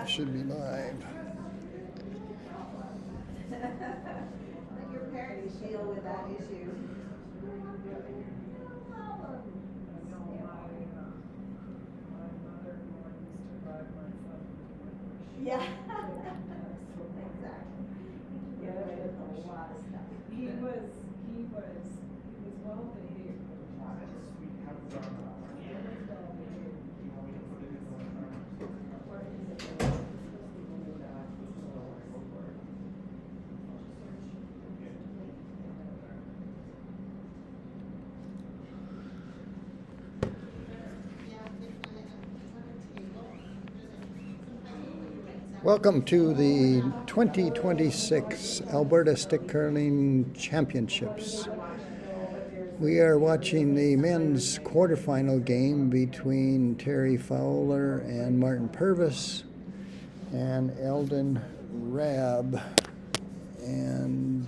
Should be live. Let your parents deal with that issue. Yeah. Exactly. Yeah, there's a lot of stuff. He was well behaved. Welcome to the 2026 Alberta Stick Curling Championships. We are watching the men's quarterfinal game between Fowler and Martin Purvis and Eldon, Raab and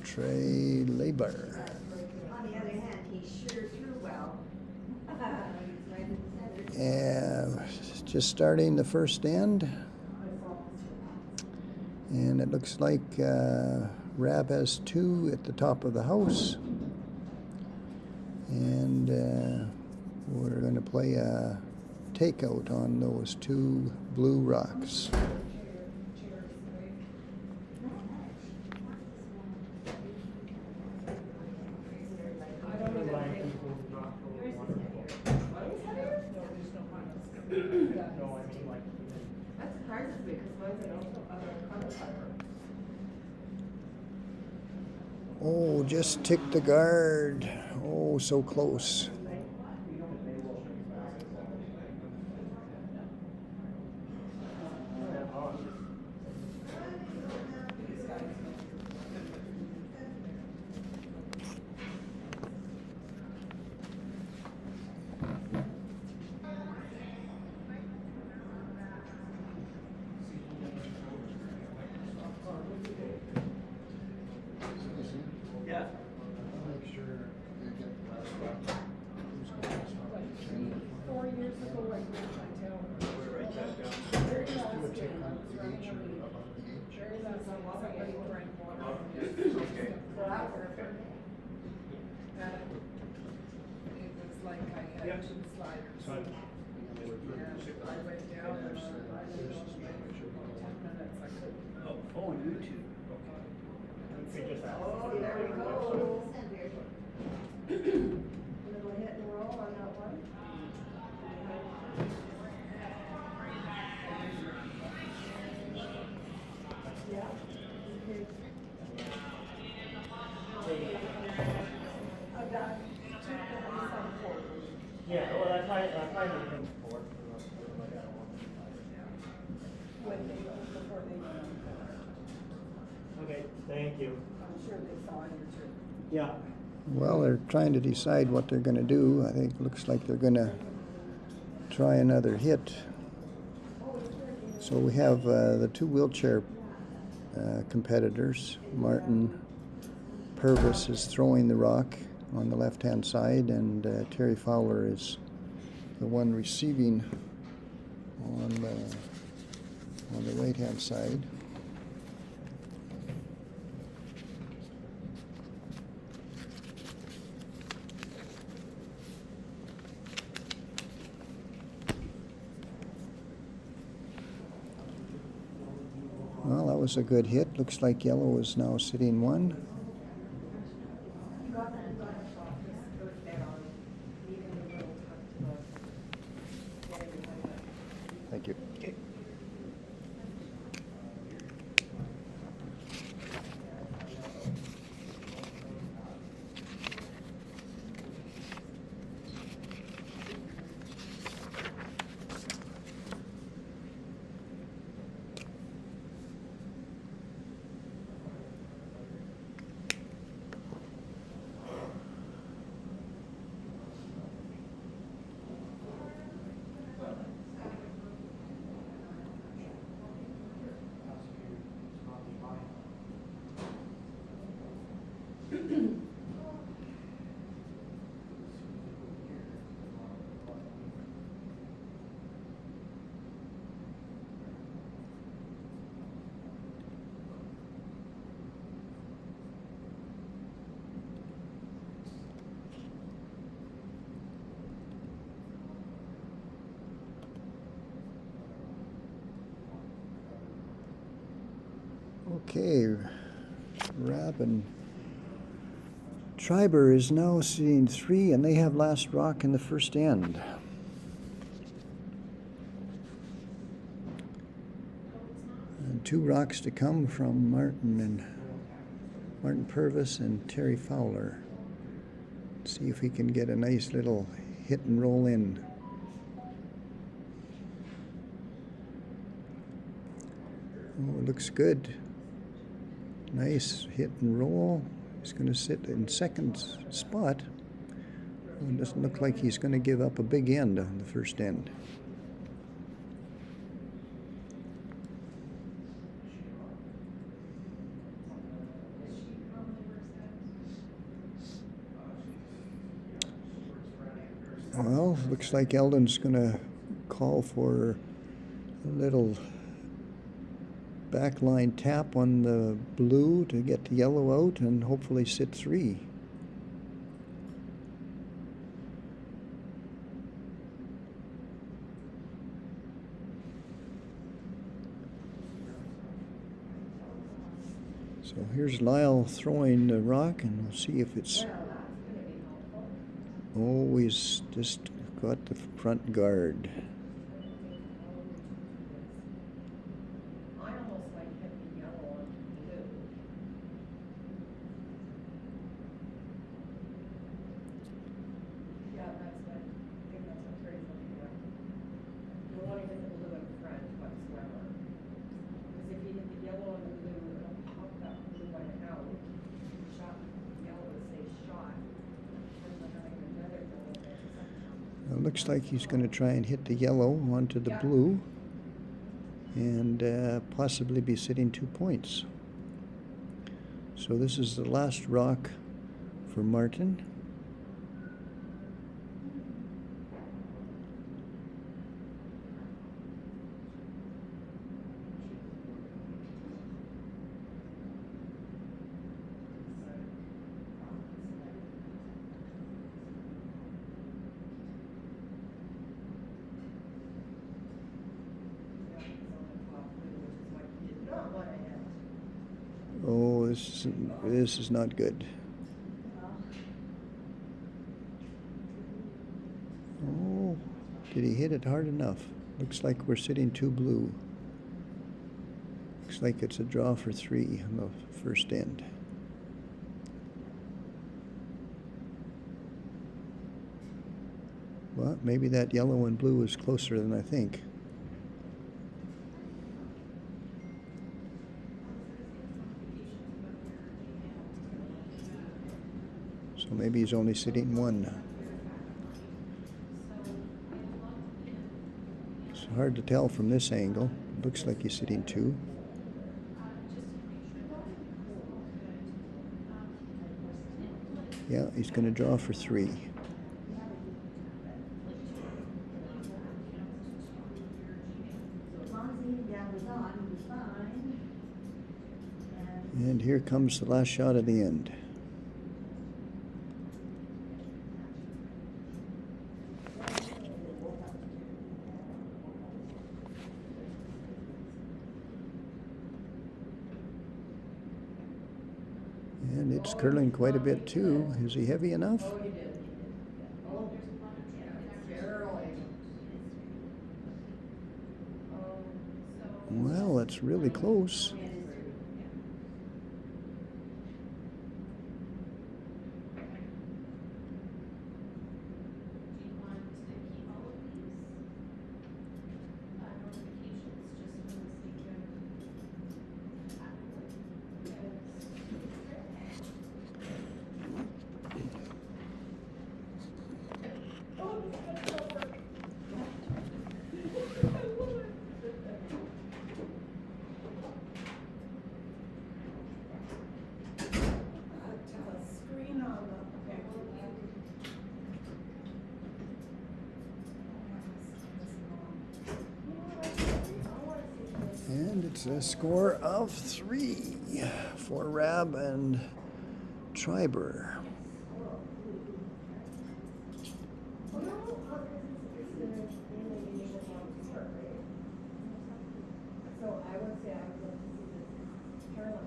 Treiber. On the other hand, he sure threw well. Just starting the first end. And it looks like Raab has 2 at the top of the house. And we're going to play a takeout on those 2 blue rocks. Oh, just ticked the guard. Oh, so close. Yeah. Make sure you get the last one. 4 years ago, I wrote my tail. Write that down. Very Just last do a check game, I on was the running age a lead. or above the age. Very last time, somebody drank water. Okay. And it was like I had 2 sliders. And I went down and I laid on the bed for about 10 minutes. I couldn't. Oh, YouTube. Okay. Oh, there we go. Little hit and roll on that one. Yeah. I've got 2.74. Yeah, well, I tried to think for it. When they, before they went on. Okay, thank you. I'm sure they saw it too. Yeah. Well, they're trying to decide what they're going to do. I think it looks like they're going to try another hit. So we have the 2 wheelchair competitors. Martin Purvis is throwing the rock on the left-hand side, and Fowler is the one receiving on the right-hand side. Well, that was a good hit. Looks like yellow is now sitting 1. Thank you. Okay. Okay, Raab and Treiber is now sitting 3, and they have last rock in the first end. And 2 rocks to come from Martin Purvis and Terry Fowler. See if we can get a nice little hit and roll in. Oh, it looks good. Nice hit and roll. He's going to sit in second spot. Oh, it doesn't look like he's going to give up a big end on the first end. Well, looks like Eldon's going to call for a little backline tap on the blue to get the yellow out and hopefully sit 3. So here's Lyle throwing the rock, and we'll see if it's... Oh, he's just got the front guard. It looks like he's going to try and hit the yellow onto the blue and possibly be sitting 2 points. So this is the last rock for Martin. Oh, this is not good. Oh, did he hit it hard enough? Looks like we're sitting 2 blue. Looks like it's a draw for 3 on the first end. Well, maybe that yellow and blue is closer than I think. So maybe he's only sitting 1. It's hard to tell from this angle. It looks like he's sitting 2. Yeah, he's going to draw for 3. And here comes the last shot of the end. And it's curling quite a bit too. Is he heavy enough? Well, that's really close. And it's a score of 3 for Raab and Treiber. So I would say I would love to see this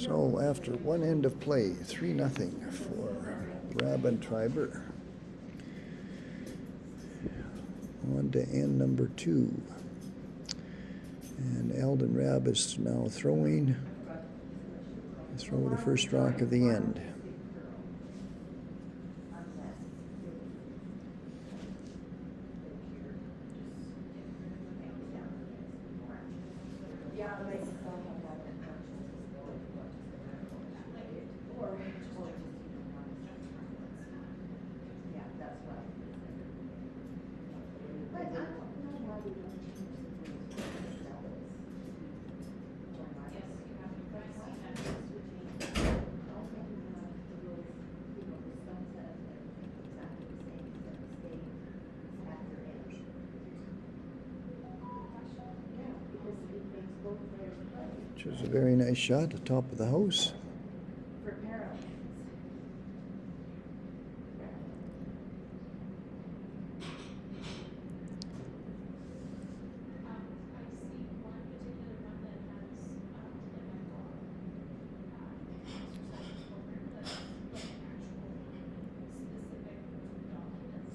So after one end of play, 3-0 for Raab and Treiber. On to end number 2. And Eldon Raab is now throwing. Throw the first rock of the end. Which is a very nice shot at the top of the house.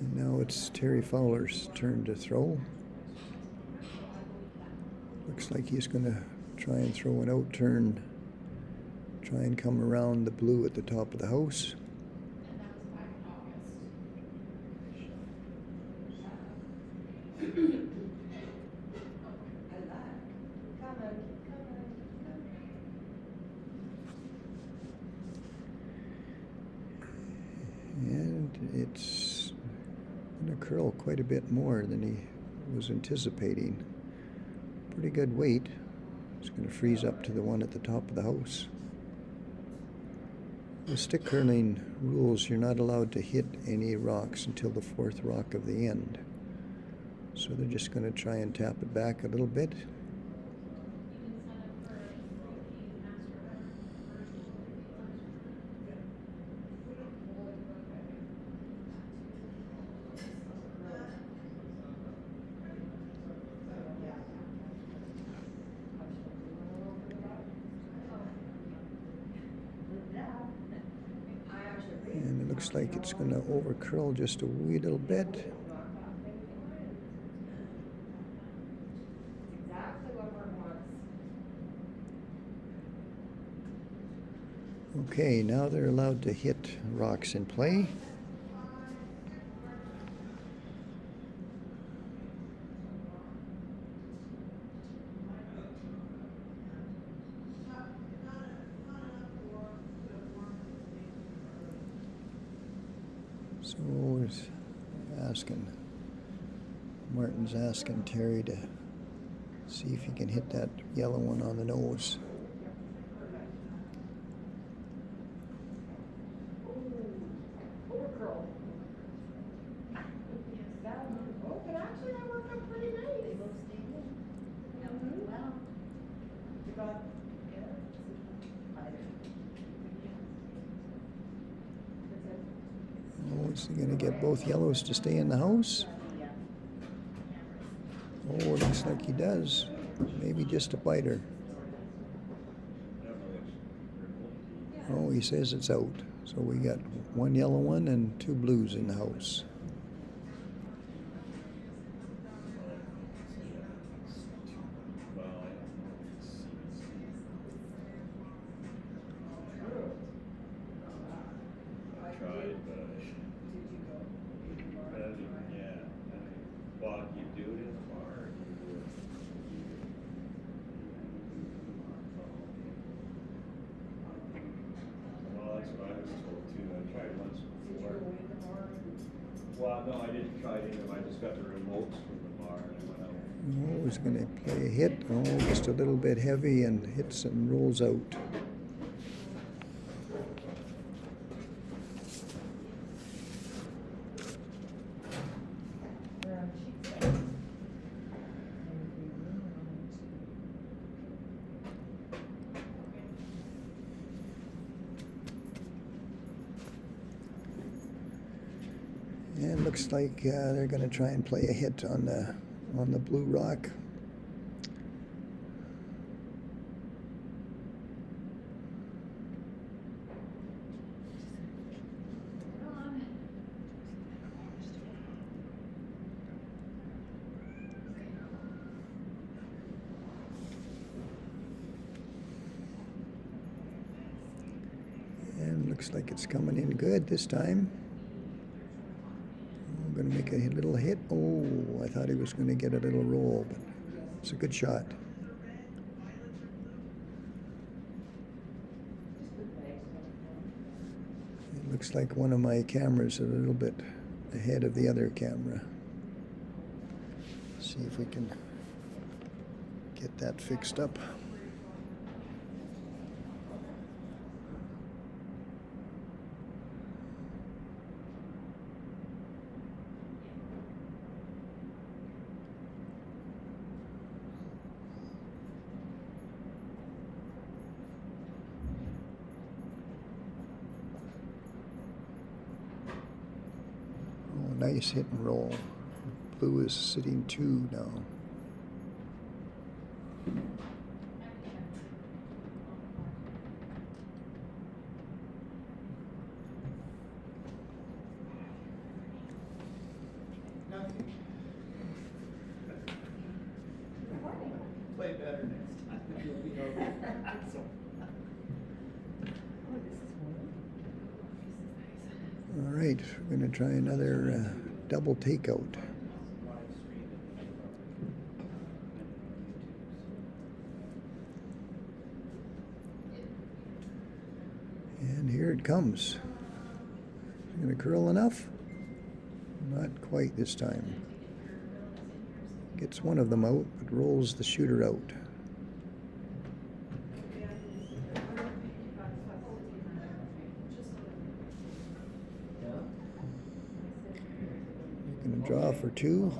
And now it's Terry Fowler's turn to throw. Looks like he's going to try and throw an out turn, try and come around the blue at the top of the house. And it's going to curl quite a bit more than he was anticipating. Pretty good weight. It's going to freeze up to the one at the top of the house. The stick curling rules, you're not allowed to hit any rocks until the 4th rock of the end. So they're just going to try and tap it back a little bit. And it looks like it's going to over curl just a wee little bit. Okay, now they're allowed to hit rocks in play. So Martin's asking Terry to see if he can hit that yellow one on the nose. Oh, is he going to get both yellows to stay in the house? Oh, it looks like he does. Maybe just a biter. Oh, he says it's out. So we got one yellow one and 2 blues in the house. Well, no, I didn't try any of them. I just got the remotes from the bar and I went out. Oh, he's going to play a hit. Oh, just a little bit heavy and hits and rolls out. And looks like they're going to try and play a hit on the blue rock. Looks like it's coming in good this time. I'm going to make a little hit. Oh, I thought he was going to get a little roll, but it's a good shot. It looks like one of my cameras is a little bit ahead of the other camera. See if we can get that fixed up. Nice hit and roll. Blue is sitting 2 now. Play better next time. You'll be over. All right, we're going to try another double takeout. And here it comes. Going to curl enough? Not quite this time. Gets one of them out, but rolls the shooter out. Going to draw for 2.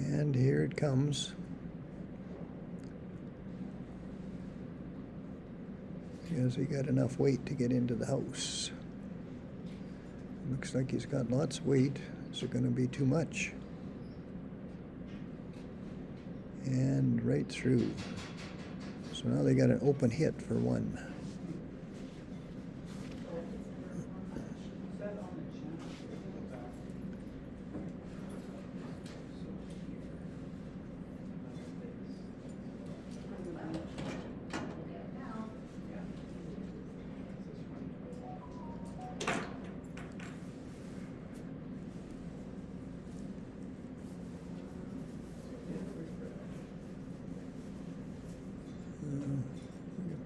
And here it comes. Has he got enough weight to get into the house? Looks like he's got lots of weight. Is it going to be too much? And right through. So now they got an open hit for 1.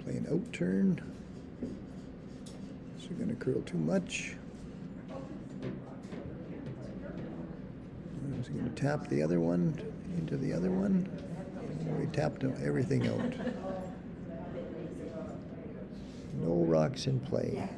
Play an out turn. Is he going to curl too much? Is he going to tap the other one into the other one? We tapped everything out. No rocks in play.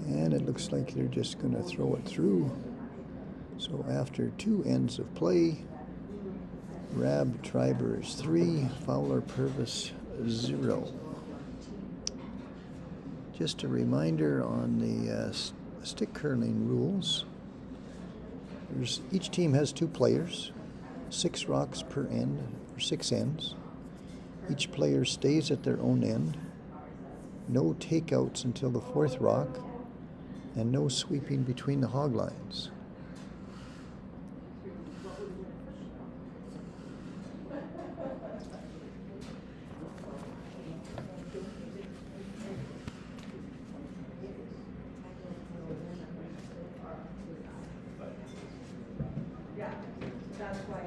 And it looks like they're just going to throw it through. So after 2 ends of play, Raab Treiber is 3, Fowler Purvis 0. Just a reminder on the stick curling rules. Each team has 2 players, 6 rocks per end, or 6 ends. Each player stays at their own end. No takeouts until the 4th rock, and no sweeping between the hog lines. that's why,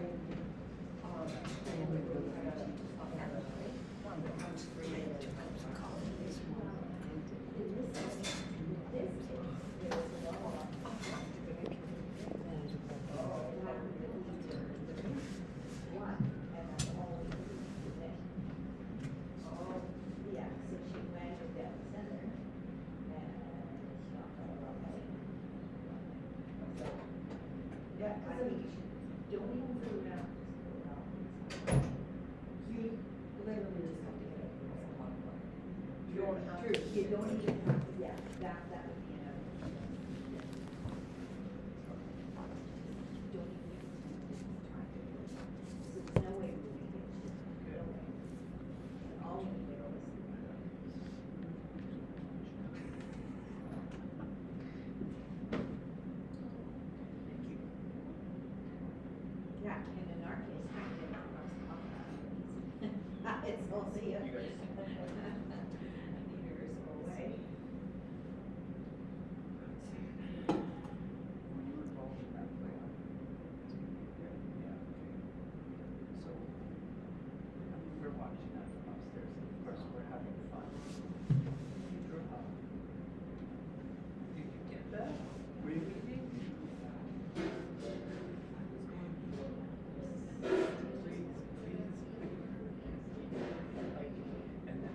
yeah, so she measured that center, and she not gonna run away. Yeah, I think you should, don't even put it out. You literally just have to get it. You don't have to. You don't even have to, yeah, that would be enough. Don't even try to do it. So there's no way moving it. No way. And all you need is. Yeah, and in our case, we did not cross the line. It's only a years away. When you were involved in that plan. Yeah, okay. So, I mean, we're watching that from upstairs, and of course, we're having fun. Did you get that? Were you reading? And then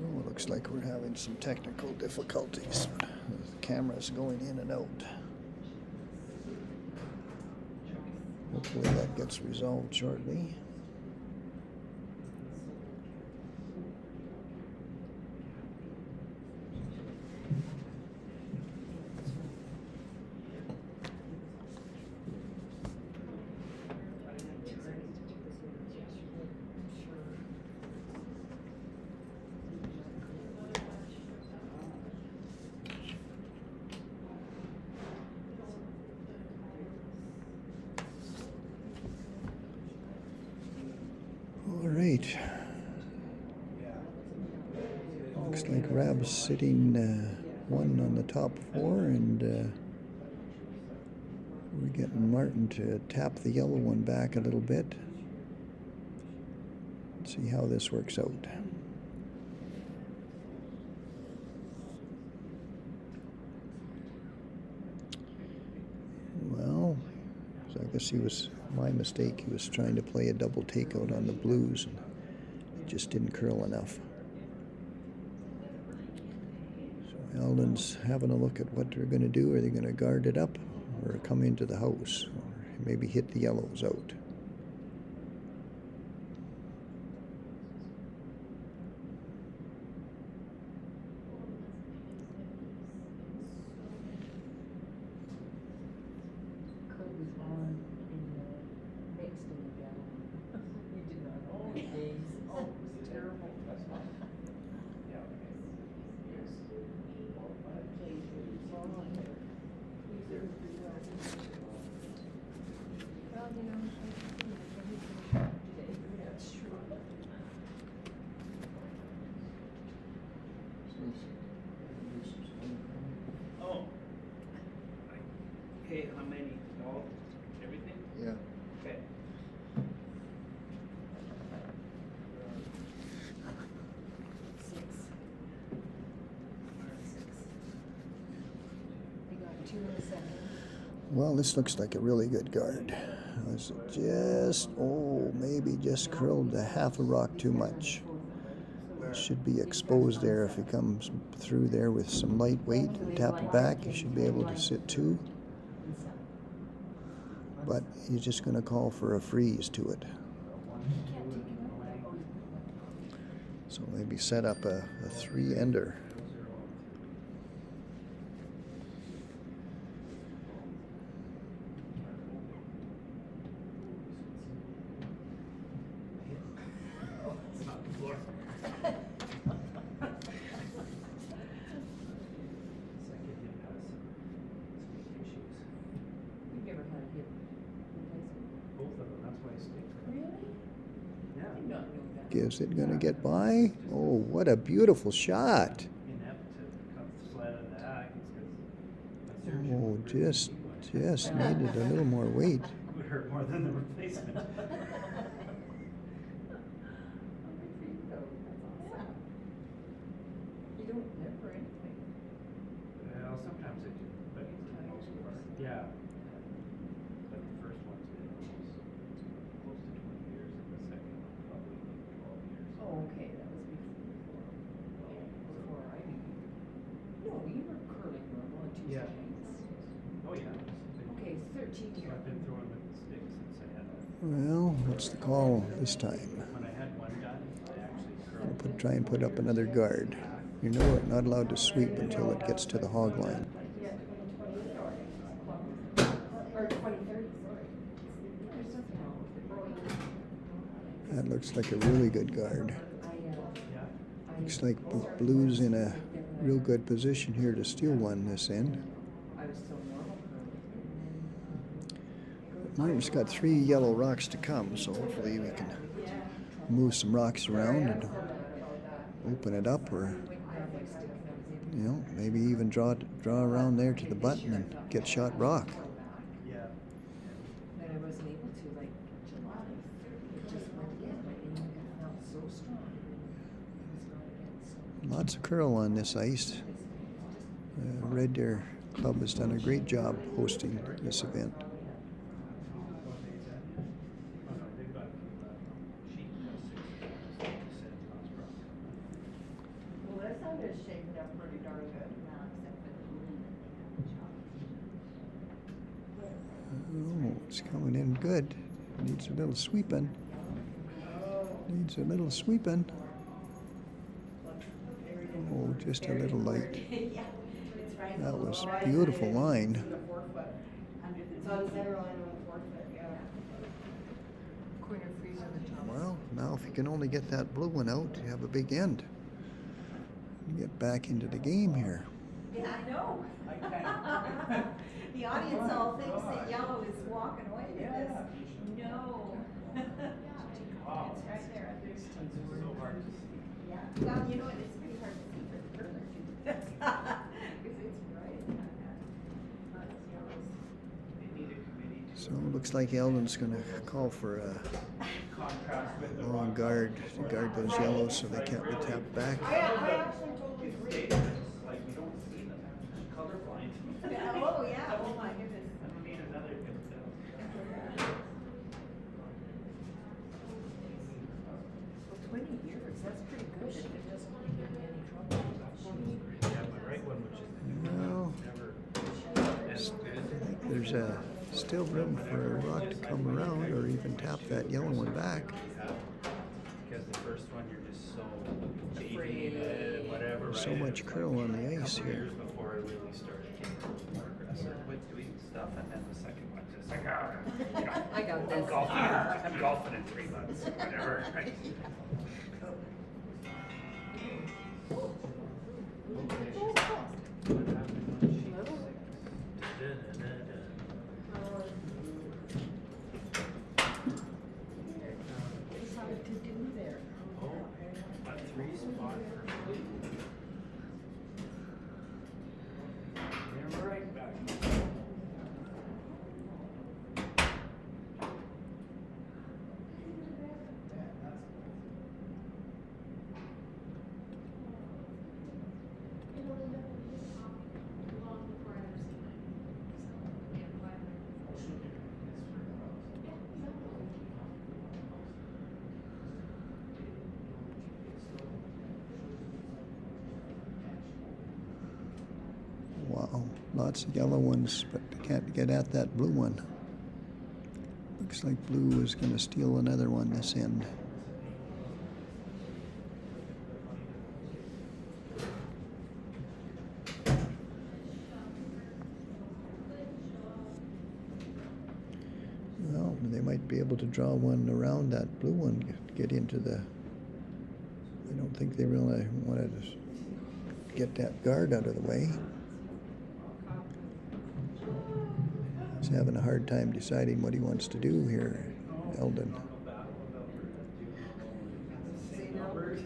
Oh, it looks like we're having some technical difficulties. The camera's going in and out. Hopefully that gets resolved shortly. All right. Looks like Raab's sitting one on the top four, and we're getting Martin to tap the yellow one back a little bit. Let's see how this works out. Well, so I guess he was my mistake. He was trying to play a double takeout on the blues, and it just didn't curl enough. So Eldon's having a look at what they're going to do. Are they going to guard it up or come into the house, or maybe hit the yellows out? oh. Hey, how many? All? Everything? Yeah. Okay. Well, This looks like a really good guard. It's just, maybe just curled a half a rock too much. It should be exposed there. If he comes through there with some light weight and tap it back, he should be able to sit two. But he's just going to call for a freeze to it. So maybe set up a three-ender. Both of them, that's why I stick. Really? Yeah. I did not know that. Is it gonna get by? Oh, what a beautiful shot. Inept to come slide on the axe because Oh, just needed a little more weight. would hurt more than the replacement. Oh, good for you, though. That's awesome. You don't live for anything. Well, sometimes I do, but for the most part, yeah. But the first one's been almost close to 20 years, and the second one probably like 12 years. Oh, okay, that was before I knew you. No, you were curling normal on Tuesday Yeah. nights. Oh, yeah. Okay, 13 So years. I've been throwing with the stick since I had that. Well, what's the call this time? When I had one done, I actually I'll curled. try and put up another guard. You're not allowed to sweep until it gets to the hog line. Yeah, 2028 or 2030, sorry. There's nothing wrong with it. That looks like a really good guard. Yeah. Looks like Blue's in a real good position here to steal one this end. I was still normal curling. Martin's got 3 yellow rocks to come, so hopefully we can move some rocks around and open it up, or maybe even draw around there to the button and get shot rock. Yeah. And I wasn't able to, like, July. It just went in. My aim felt so strong. It was not again, so. Lots of curl on this ice. Red Deer Club has done a great job hosting this event. Well, that sounded shaping up pretty darn good. Oh, it's coming in good. Needs a little sweeping. Needs a little sweeping. Oh, just a little light. That was a beautiful line. It's on center line on the 4 foot, yeah. Corner freeze on the top. Well, now if you can only get that blue one out, you have a big end. You get back into the game here. Yeah, I know. The audience all thinks that yellow is walking away with this. No. It's right there. So hard to see. Yeah, well, you know what, it's pretty hard to see for the curler too. Because it's bright. They need a committee to So it looks like Eldon's going to call for a contrast with the long rock. guard to guard those yellows so they can't be tapped back. I actually totally agree. Like, we don't see them, colorblind. Oh, yeah, oh my goodness. I don't need another good Well, 20 years, that's pretty good if it doesn't give you any trouble. Yeah, my right one, which is Well, never as good. there's still room for a rock to come around or even tap that yellow one back. Because the first one, you're just so Afraid jaded and whatever, right? So And much it's like curl on the a ice couple here. years before I really started getting more aggressive with doing stuff, and then the second one just like, I got I'm this. golfing in 3 months, whatever, right? What happened when she was 6? Something to do there. Oh, a 3-spot for blue. They're right back. Wow, lots of yellow ones, but they can't get at that blue one. Looks like Blue is going to steal another one this end. Well, they might be able to draw one around that blue one, get into the... I don't think they really wanted to get that guard out of the way. He's having a hard time deciding what he wants to do here. Eldon. Battle of Alberta, do you know? St. St. Albert.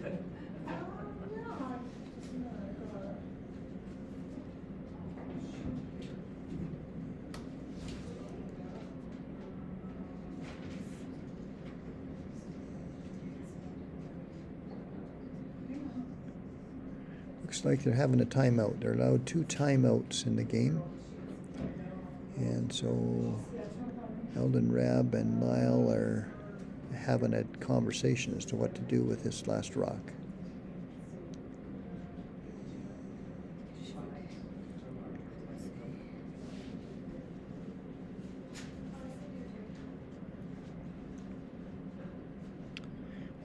Looks like they're having a timeout. They're allowed 2 timeouts in the game. And so Eldon, Raab, and Lyle are having a conversation as to what to do with this last rock.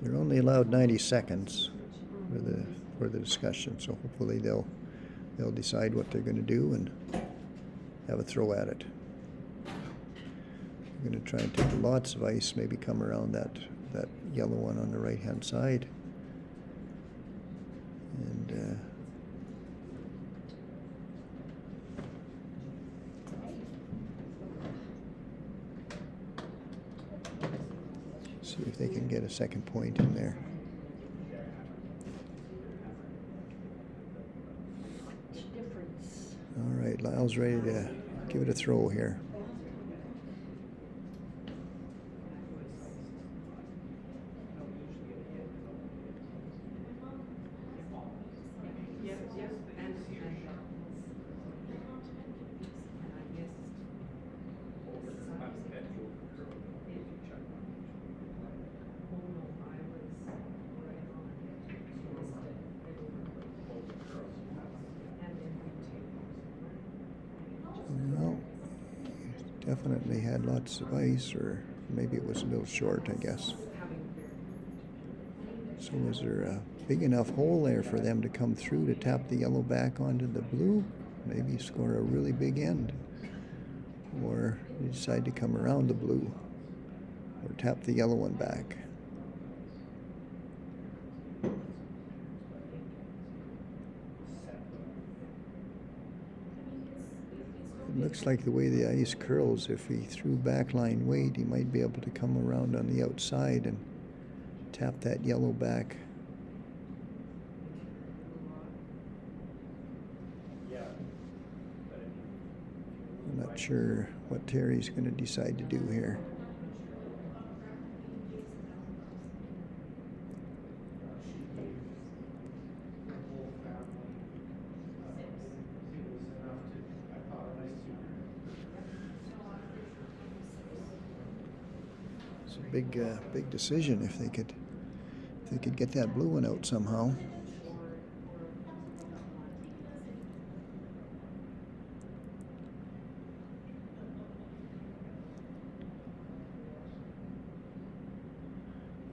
They're only allowed 90 seconds for the discussion, so hopefully they'll decide what they're going to do and have a throw at it. I'm going to try and take lots of ice, maybe come around that yellow one on the right-hand side. And see if they can get a second point in there. All right, Lyle's ready to give it a throw here. Well, definitely had lots of ice, or maybe it was a little short, I guess. So was there a big enough hole there for them to come through to tap the yellow back onto the blue? Maybe score a really big end. Or they decide to come around the blue or tap the yellow one back. It looks like the way the ice curls, if he threw backline weight, he might be able to come around on the outside and tap that yellow back. I'm not sure what Terry's going to decide to do here. It's a big decision if they could get that blue one out somehow.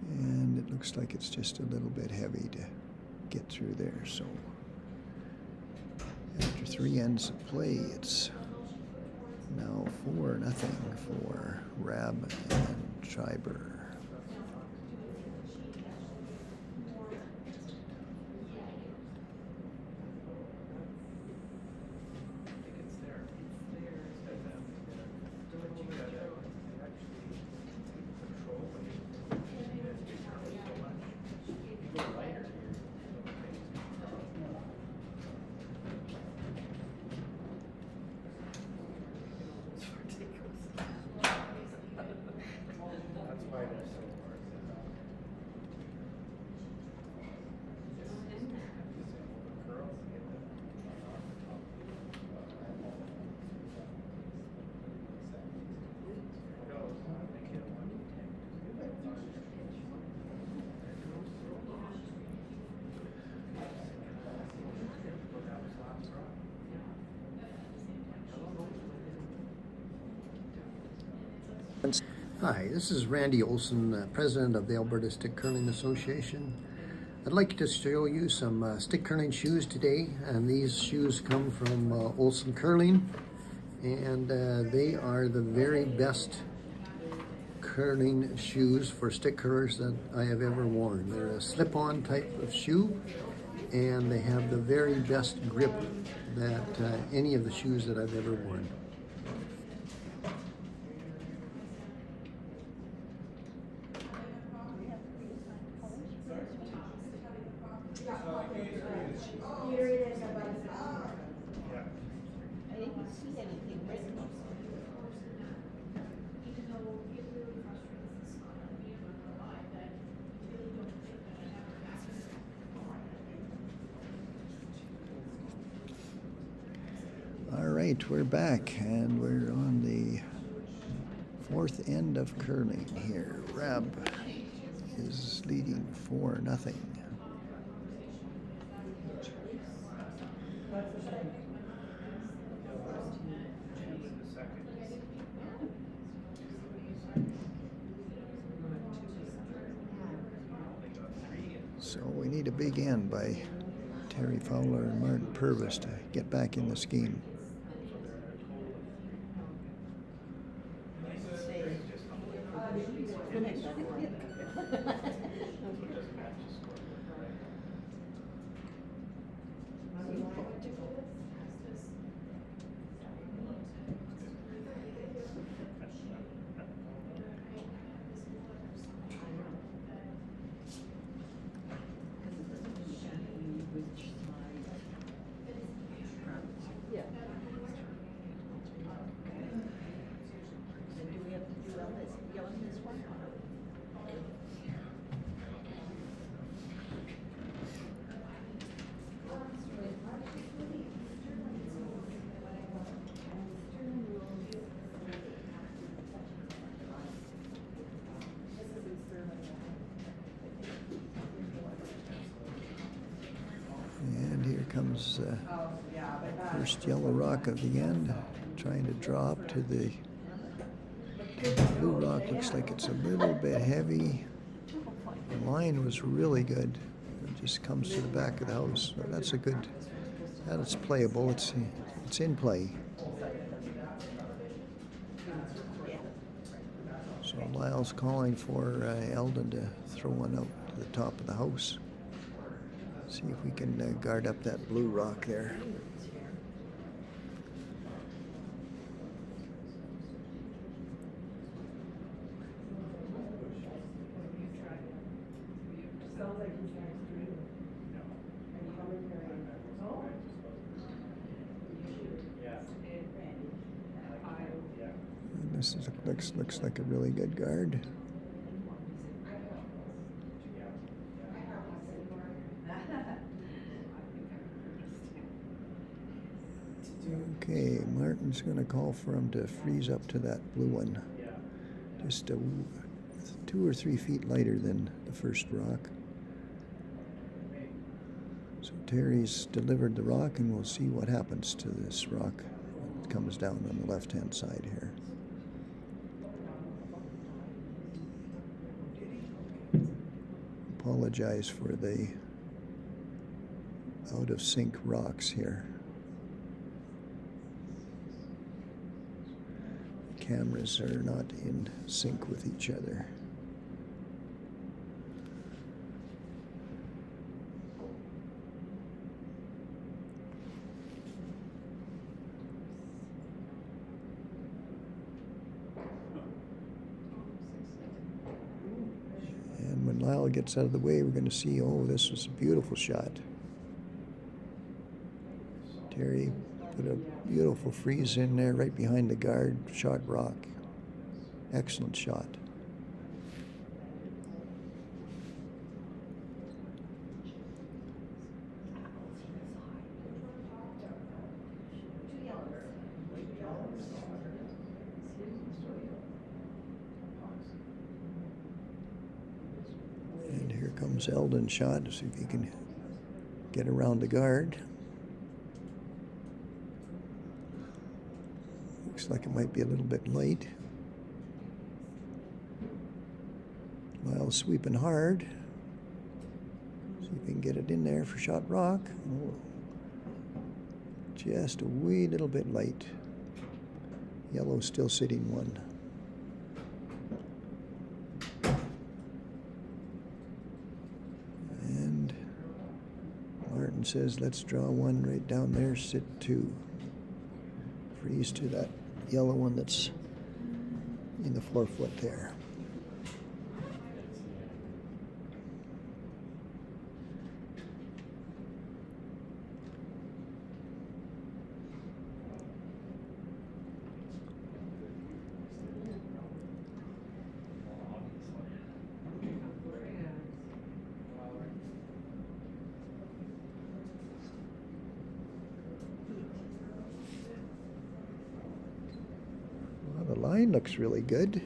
And it looks like it's just a little bit heavy to get through there. So after 3 ends of play, it's now 4-0 for Raab and Treiber. Hi, this is Randy Olson, President of the Alberta Stick Curling Association. I'd like to show you some stick curling shoes today, and these shoes come from Olson Curling, and they are the very best curling shoes for stick curlers that I have ever worn. They're a slip-on type of shoe, and they have the very best grip that any of the shoes that I've ever worn. right, we're back, and we're on the fourth end of curling here. Raab is leading 4-0. So we need a big end by Terry Fowler and Martin Purvis to get back in this game. And here comes first yellow rock of the end, trying to draw up to the blue rock. Looks like it's a little bit heavy. The line was really good. It just comes to the back of the house. So that's a good, that's playable. It's in play. So Lyle's calling for Eldon to throw one out to the top of the house. See if we can guard up that blue rock there. And this looks like a really good guard. Okay, Martin's going to call for him to freeze up to that blue one. Just 2 or 3 feet lighter than the first rock. So Terry's delivered the rock, and we'll see what happens to this rock that comes down on the left-hand side here. Apologize for the out-of-sync rocks here. Cameras are not in sync with each other. And when Lyle gets out of the way, we're going to see, oh, this was a beautiful shot. Terry put a beautiful freeze in there right behind the guard, shot rock. Excellent shot. And here comes Eldon's shot to see if he can get around the guard. Looks like it might be a little bit light. Lyle sweeping hard. See if we can get it in there for shot rock. Oh. Just a wee little bit light. Yellow's still sitting one. And Martin says, let's draw one right down there, sit 2. Freeze to that yellow one that's in the 4-foot there. line looks really good.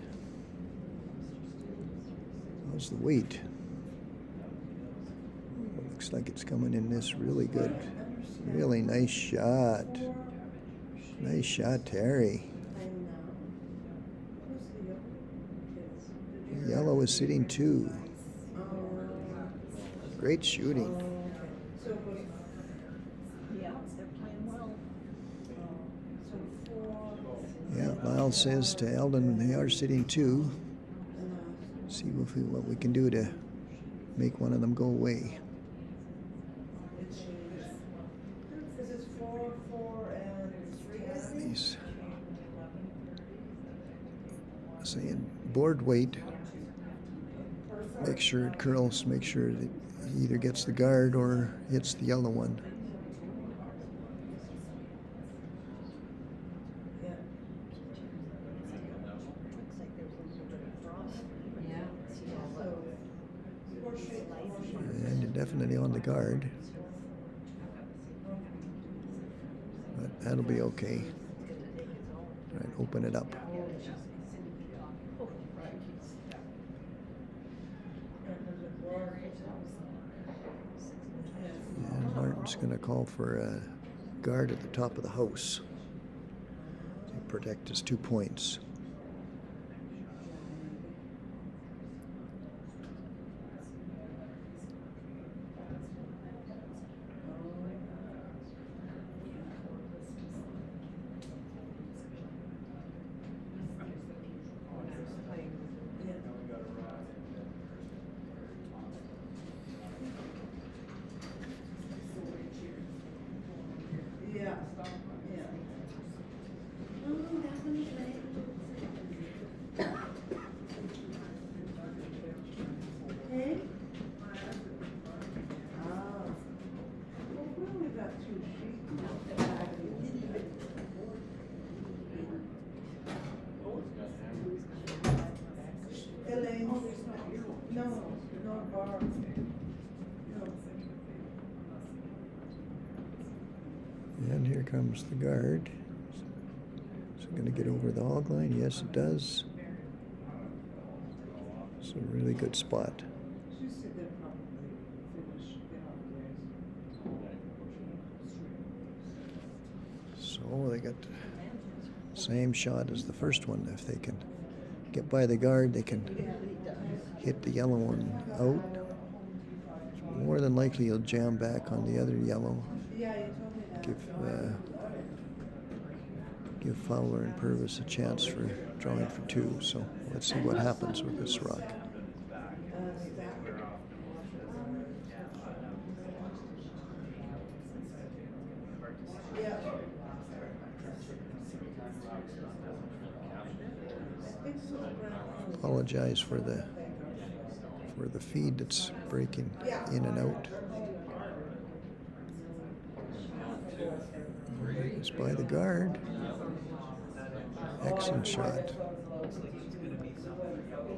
How's the weight? Looks like it's coming in this really good. Really nice shot. Nice shot, Terry. Yellow is sitting 2. Great shooting. Yeah, they're playing well. Yeah, Lyle says to Eldon they are sitting 2. See what we can do to make one of them go away. He's saying board weight. Make sure it curls. Make sure that he either gets the guard or hits the yellow one. And you're definitely on the guard. But that'll be okay. All right, open it up. And Martin's going to call for a guard at the top of the house to protect his 2 points. And here comes the guard. Is it going to get over the hog line? Yes, it does. It's a really good spot. So they got the same shot as the first one. If they can get by the guard, they can hit the yellow one out. More than likely he'll jam back on the other yellow. Give Fowler and Purvis a chance for drawing for 2. So let's see what happens with this rock. Apologize for the feed that's breaking in and out. It's by the guard. Excellent shot.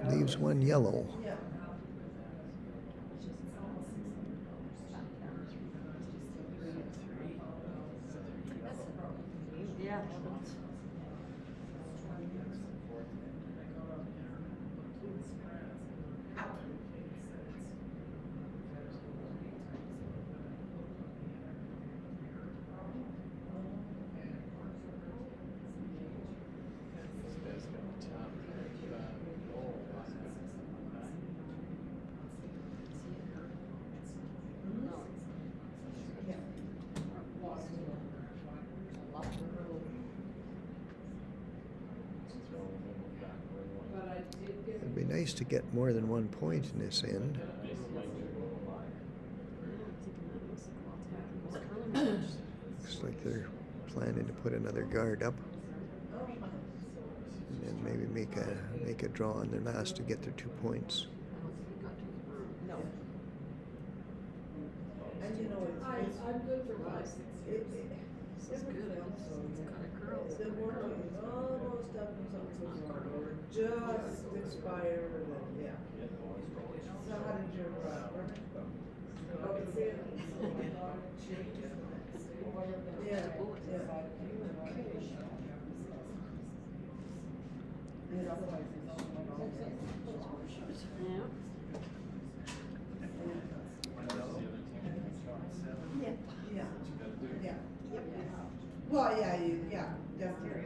Leaves one yellow. Yeah. It'd be nice to get more than 1 point in this end. Looks like they're planning to put another guard up, and then maybe make a draw on their last to get their 2 points. No. I'm good for rice. This is good. It's kind of curls. The work is almost up and something or just expired and yeah. So how did your oh, it's in. Yeah, yeah. otherwise he's only one all day. Yeah. Yeah, yeah. Well, yeah, definitely.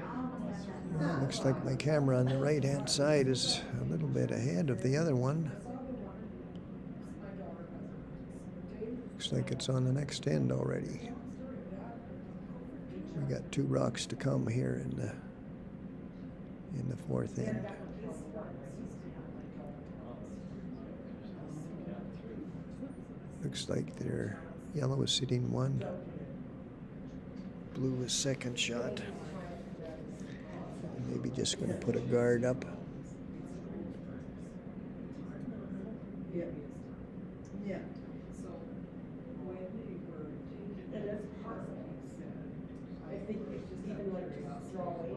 Looks like my camera on the right-hand side is a little bit ahead of the other one. Looks like it's on the next end already. We got 2 rocks to come here in the fourth end. Looks like their yellow is sitting 1. Blue is second shot. Maybe just going to put a guard up. Yeah. Yeah. It is possible. I think it's just even like just draw away.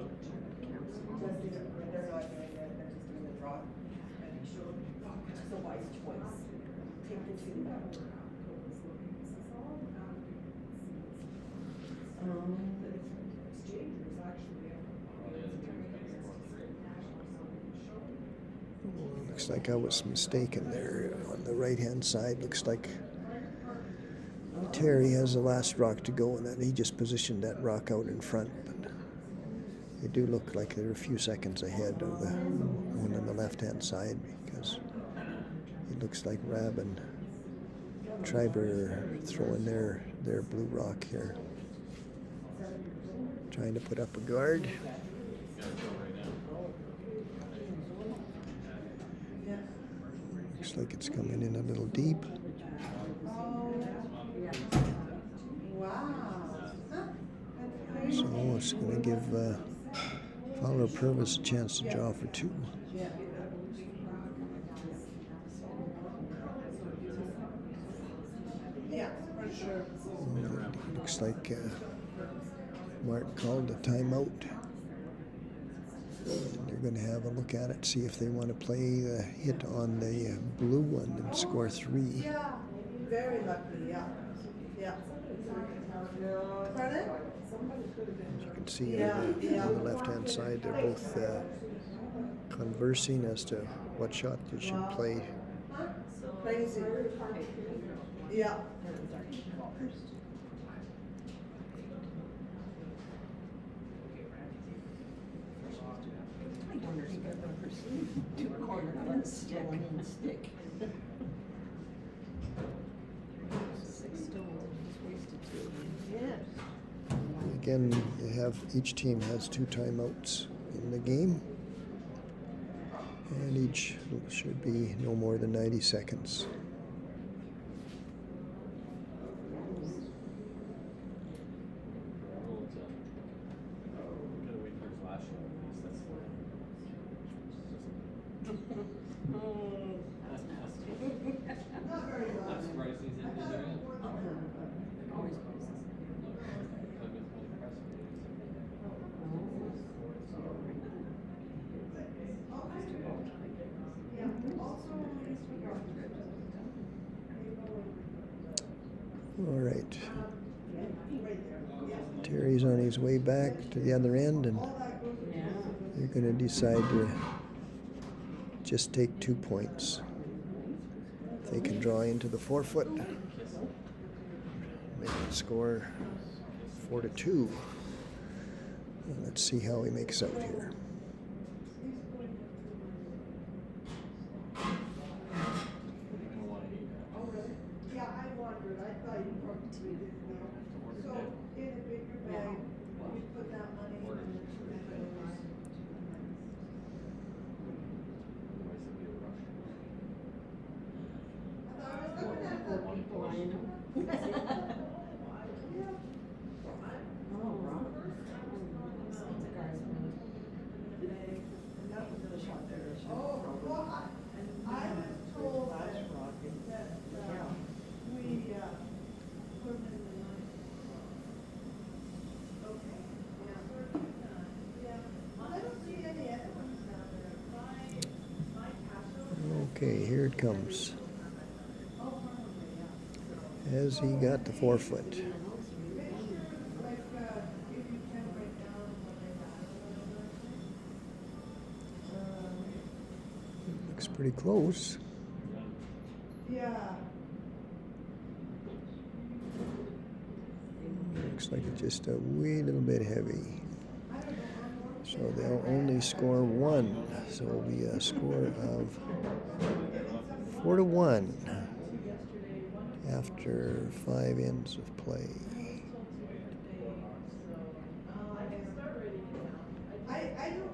Just they're not doing that, they're just doing the draw. So wise choice. Take the 2. Looks like I was mistaken there. On the right-hand side, looks like Terry has the last rock to go, and then he just positioned that rock out in front. But they do look like they're a few seconds ahead of the one on the left-hand side, because it looks like Raab and Treiber are throwing their blue rock here, trying to put up a guard. Looks like it's coming in a little deep. So it's going to give Fowler Purvis a chance to draw for 2. Yeah, for sure. Looks like Martin called a timeout. And they're going to have a look at it, see if they want to play the hit on the blue one and score 3. Yeah, very lucky, yeah. Yeah. Pardon? As you can see on the left-hand side, they're both conversing as to what shot they should play. Crazy. Yeah. Stick. Again, each team has 2 timeouts in the game, and each should be no more than 90 seconds. All right. Terry's on his way back to the other end, and they're going to decide to just take 2 points. If they can draw into the 4-foot, make the score 4-2. And let's see how he makes out here. Okay, here it comes. Has he got the 4-foot? pretty close. Yeah. Looks like it's just a wee little bit heavy. I don't know. So they'll only score 1. So it'll be a score of 4-1 after 5 ends of play. I don't.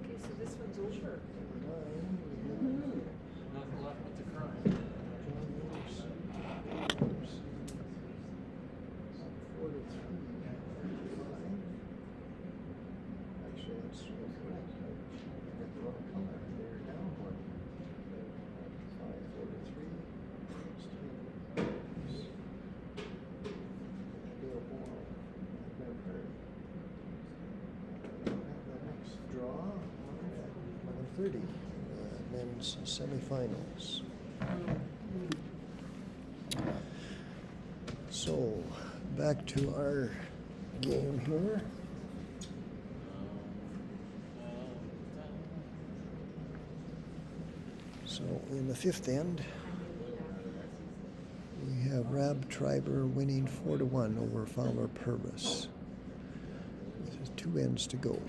Okay, so this one's over. Nothing left but the crime. Draw 11:30, men's semifinals. So back to our game here. So in the 5th end, we have Raab Treiber winning 4-1 over Fowler Purvis, with 2 ends to go.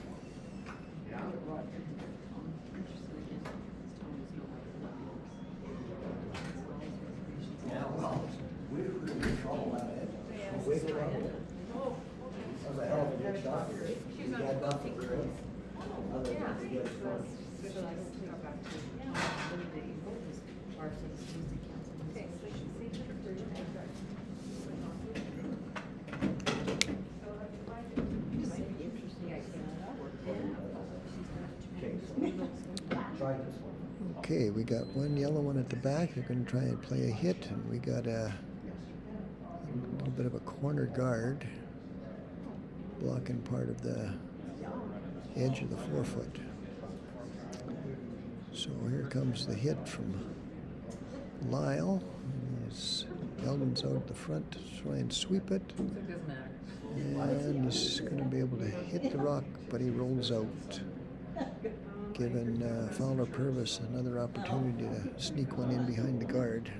Okay, we got one yellow one at the back. They're going to try and play a hit, and we got a little bit of a corner guard blocking part of the edge of the forefoot. So here comes the hit from Lyle. Eldon's out the front to try and sweep it. So it doesn't matter. And he's going to be able to hit the rock, but he rolls out, giving Fowler Purvis another opportunity to sneak one in behind the guard.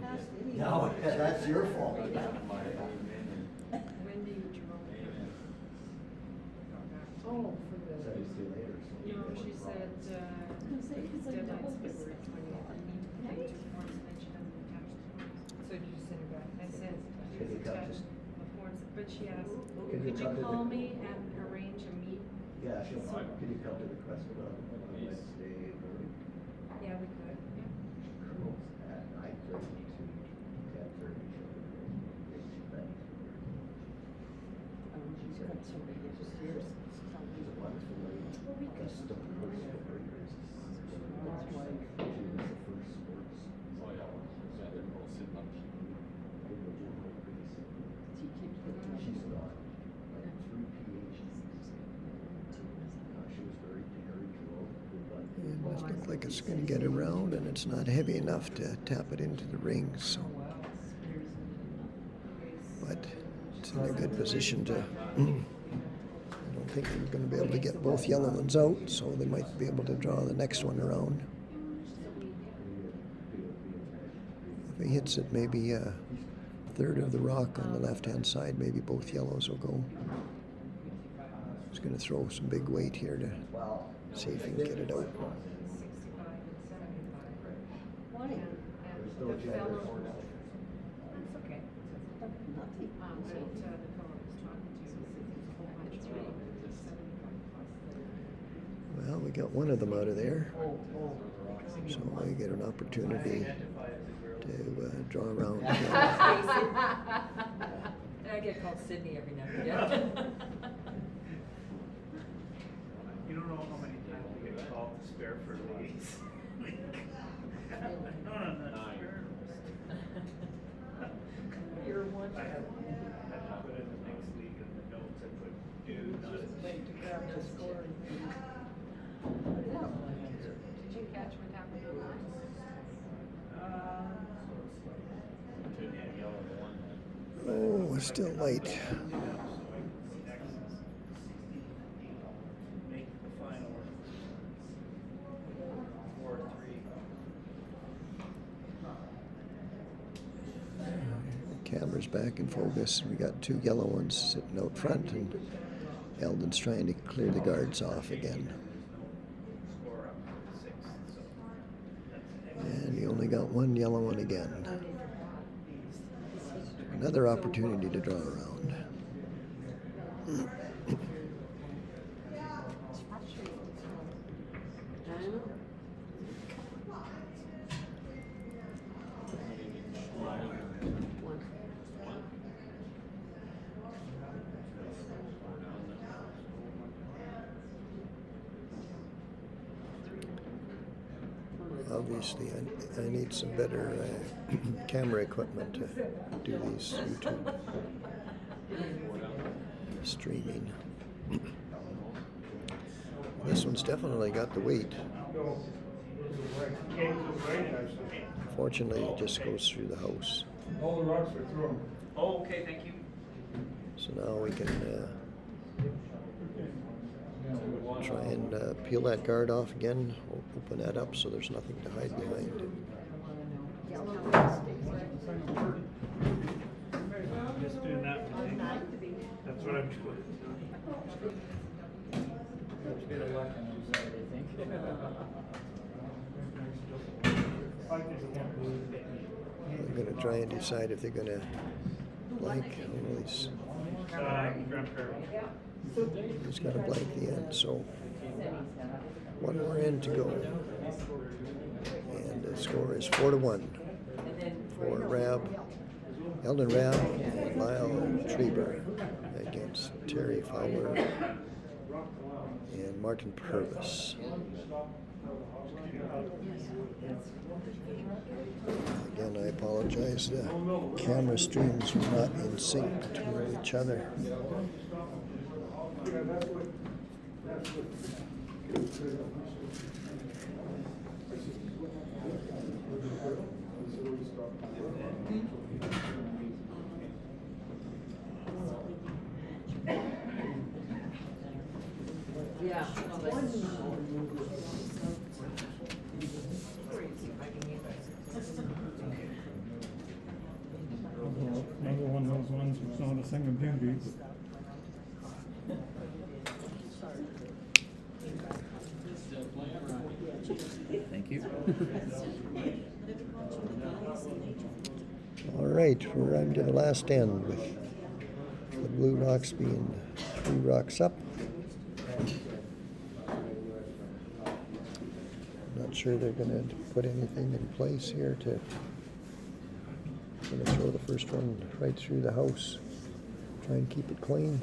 No, that's your fault. Wendy Jerome. Oh, for the. So you see later. So No, she said, deadline's February 20th. I need to pay 2 forms, and then she doesn't attach the forms. So did you send her back? I said, Can you cut attach this? the forms, but she asked, Can you could you cut it? call me and arrange a meet? Yeah, sure. Could you come to the Crest on Wednesday morning? Yeah, we could, yeah. At 9:30 to 10:30. She's a wonderful lady. Just the first story is his wife. She was the first sports. Oh yeah, they're both sitting up. She's got like 3 PhDs. She was very drilled. It must look like it's going to get around, and it's not heavy enough to tap it into the ring. So, but it's in a good position to. I don't think they're going to be able to get both yellow ones out, so they might be able to draw the next one around. If he hits it, maybe a third of the rock on the left-hand side, maybe both yellows will go. He's going to throw some big weight here to see if he can get it out. 65 and 75. And the fellow, got one of them out of there. So I get an opportunity to draw around again. And I get called Sydney every now and again. You don't know how many times we get called to spare for ladies. No, I'm not sure. You're one. I have put in the next league in the notes, I put dude, not Just wait to grab the score. Did you catch what happened? Oh, it's still light. Make the final 4-3. Camera's back in focus. We got two yellow ones sitting out front, and Eldon's trying to clear the guards off again. Score up to 6, so that's And he only got one yellow one again. Another opportunity to draw around. Obviously, I need some better camera equipment to do these YouTube streaming. This one's definitely got the weight. Fortunately, it just goes through the house. All the rocks are through. Oh, okay, thank you. So now we can try and peel that guard off again, open that up so there's nothing to hide behind. Just doing that one. That's what I'm doing. A bit of luck on the side, I think. I'm going to try and decide if they're going to blank. Oh, he's got to blank the end, so one more end to go. And the score is 4-1 for Raab, Eldon Raab, and Lyle Treiber against Terry Fowler and Martin Purvis. Again, I apologize. The camera streams were not in sync between each other. Yeah. Another one of those ones was not a single beauty. Thank you. All right, we're on to the last end with the blue rocks being 3 rocks up. Not sure they're going to put anything in place here to going to throw the first one right through the house. Try and keep it clean.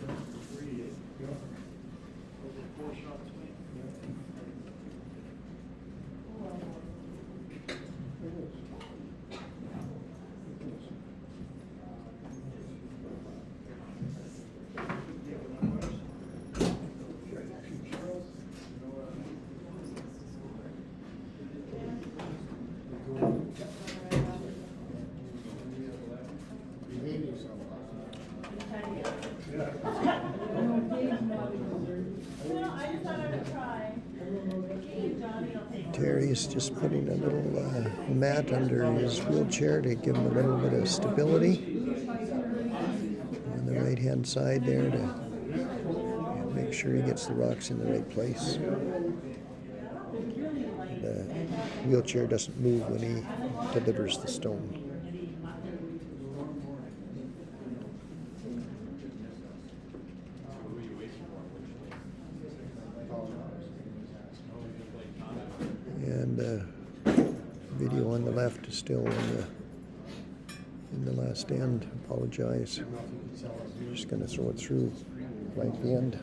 Terry's just putting a little mat under his wheelchair to give him a little bit of stability on the right hand side there to make sure he gets the rocks in the right place. The wheelchair doesn't move when he delivers the stone. draft is still in the last end. Apologize. Just gonna throw it through right at the end.